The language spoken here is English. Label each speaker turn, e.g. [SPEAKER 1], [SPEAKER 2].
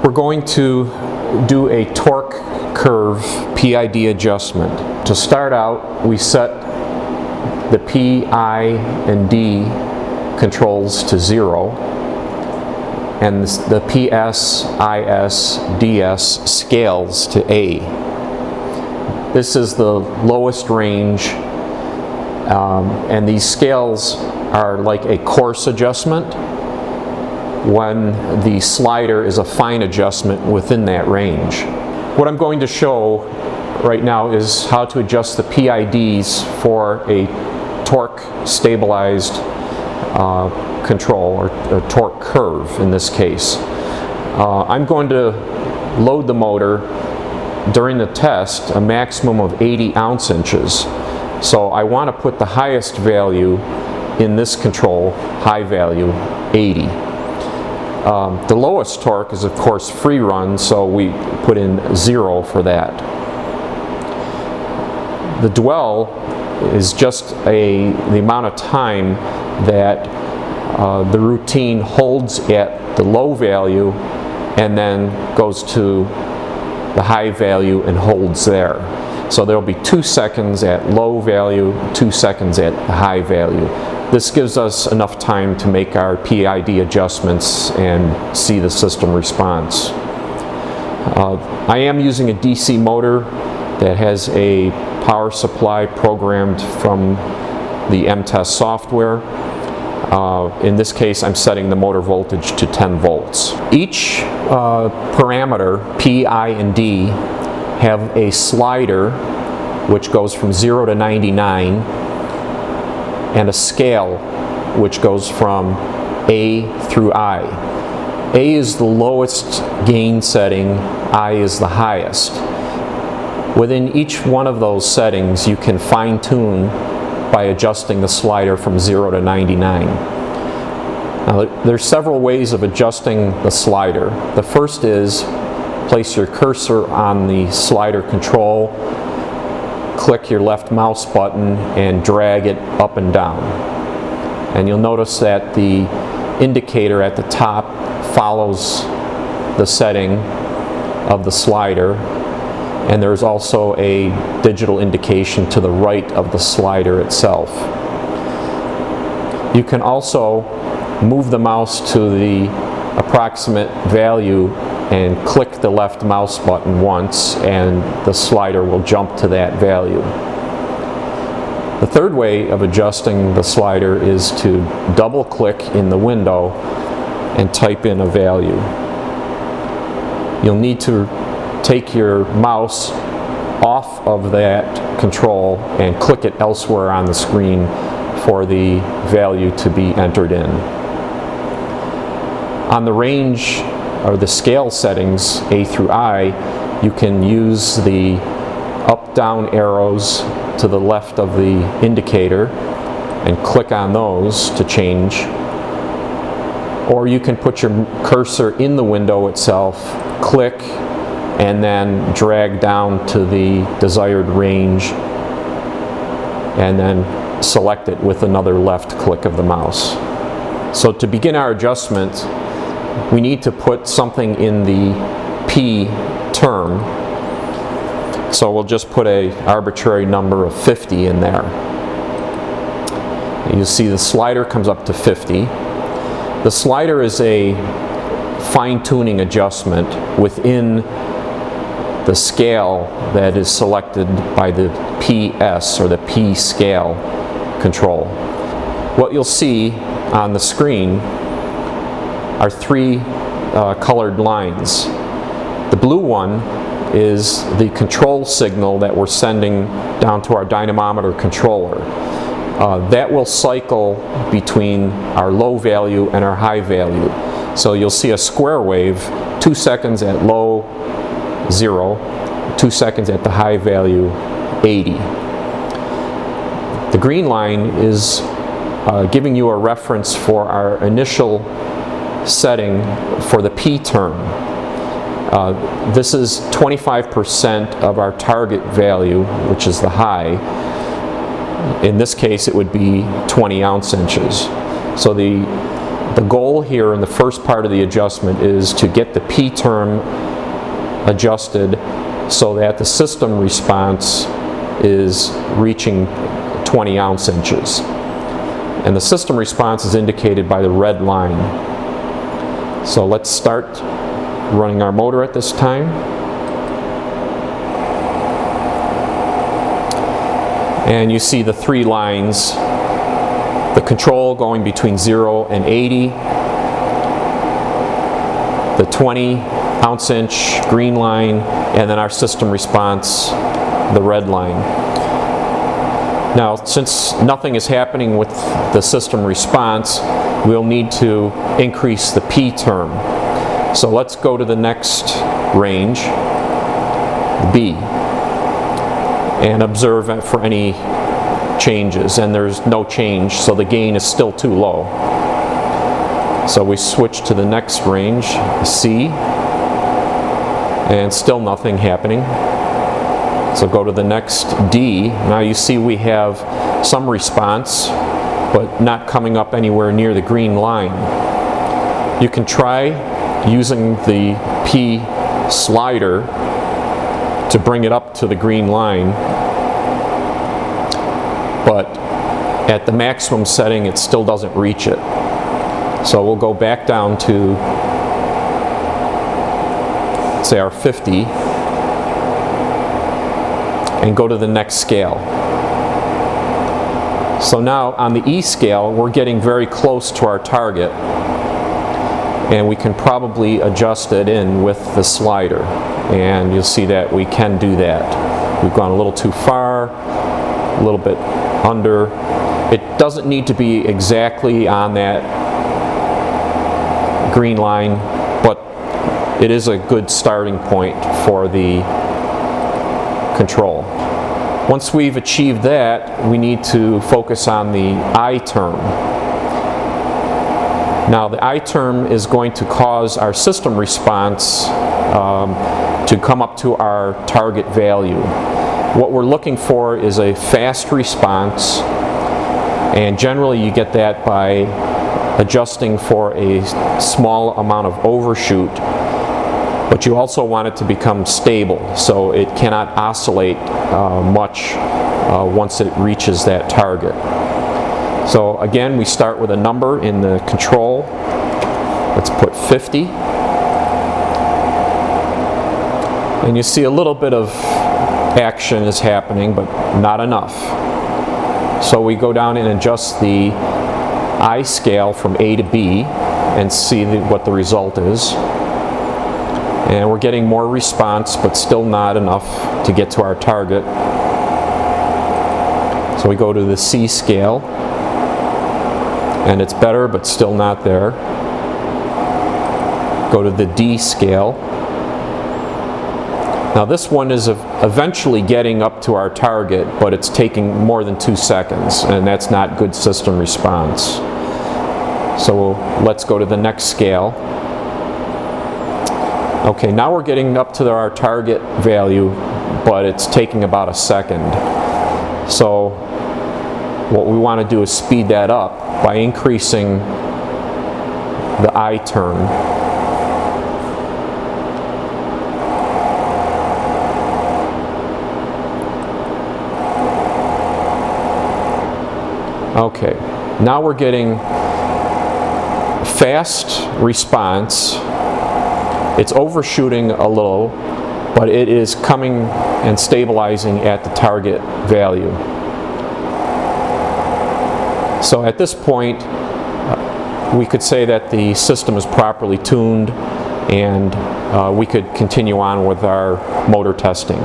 [SPEAKER 1] We're going to do a torque curve PID adjustment. To start out, we set the P, I, and D controls to 0, and the PS, IS, DS scales to A. This is the lowest range, and these scales are like a coarse adjustment when the slider is a fine adjustment within that range. What I'm going to show right now is how to adjust the PIDs for a torque stabilized control, or torque curve in this case. I'm going to load the motor during the test a maximum of 80 ounce inches. So I want to put the highest value in this control, high value, 80. The lowest torque is of course free run, so we put in 0 for that. The dwell is just the amount of time that the routine holds at the low value and then goes to the high value and holds there. So there will be 2 seconds at low value, 2 seconds at the high value. This gives us enough time to make our PID adjustments and see the system response. I am using a DC motor that has a power supply programmed from the M-Test software. In this case, I'm setting the motor voltage to 10 volts. Each parameter, P, I, and D, have a slider which goes from 0 to 99, and a scale which goes from A through I. A is the lowest gain setting, I is the highest. Within each one of those settings, you can fine-tune by adjusting the slider from 0 to 99. Now, there's several ways of adjusting the slider. The first is place your cursor on the slider control, click your left mouse button, and drag it up and down. And you'll notice that the indicator at the top follows the setting of the slider, and there's also a digital indication to the right of the slider itself. You can also move the mouse to the approximate value and click the left mouse button once, and the slider will jump to that value. The third way of adjusting the slider is to double click in the window and type in a value. You'll need to take your mouse off of that control and click it elsewhere on the screen for the value to be entered in. On the range or the scale settings, A through I, you can use the up-down arrows to the left of the indicator and click on those to change. Or you can put your cursor in the window itself, click, and then drag down to the desired range, and then select it with another left click of the mouse. So to begin our adjustment, we need to put something in the P term. So we'll just put an arbitrary number of 50 in there. You see the slider comes up to 50. The slider is a fine-tuning adjustment within the scale that is selected by the PS, or the P scale control. What you'll see on the screen are 3 colored lines. The blue one is the control signal that we're sending down to our dynamometer controller. That will cycle between our low value and our high value. So you'll see a square wave, 2 seconds at low, 0, 2 seconds at the high value, 80. The green line is giving you a reference for our initial setting for the P term. This is 25% of our target value, which is the high. In this case, it would be 20 ounce inches. So the the goal here in the first part of the adjustment is to get the P term adjusted so that the system response is reaching 20 ounce inches. And the system response is indicated by the red line. So let's start running our motor at this time. And you see the three lines, the control going between 0 and 80, the 20 ounce inch green line, and then our system response, the red line. Now, since nothing is happening with the system response, we'll need to increase the P term. So let's go to the next range, B, and observe for any changes. And there's no change, so the gain is still too low. So we switch to the next range, C, and still nothing happening. So go to the next D. Now you see we have some response, but not coming up anywhere near the green line. You can try using the P slider to bring it up to the green line, but at the maximum setting it still doesn't reach it. So we'll go back down to, say, our 50 and go to the next scale. So now on the E scale we're getting very close to our target, and we can probably adjust it in with the slider, and you'll see that we can do that. We've gone a little too far, a little bit under. It doesn't need to be exactly on that green line, but it is a good starting point for the control. Once we've achieved that, we need to focus on the I term. Now the I term is going to cause our system response to come up to our target value. What we're looking for is a fast response, and generally you get that by adjusting for a small amount of overshoot, but you also want it to become stable so it cannot oscillate much once it reaches that target. So again, we start with a number in the control. Let's put 50. And you see a little bit of action is happening, but not enough. So we go down and adjust the I scale from A to B and see what the result is. And we're getting more response, but still not enough to get to our target. So we go to the C scale, and it's better, but still not there. Go to the D scale. Now this one is eventually getting up to our target, but it's taking more than 2 seconds, and that's not good system response. So let's go to the next scale. Okay, now we're getting up to our target value, but it's taking about a second. So what we want to do is speed that up by increasing the I term. Okay, now we're getting fast response. It's overshooting a little, but it is coming and stabilizing at the target value. So at this point, we could say that the system is properly tuned, and we could continue on with our motor testing.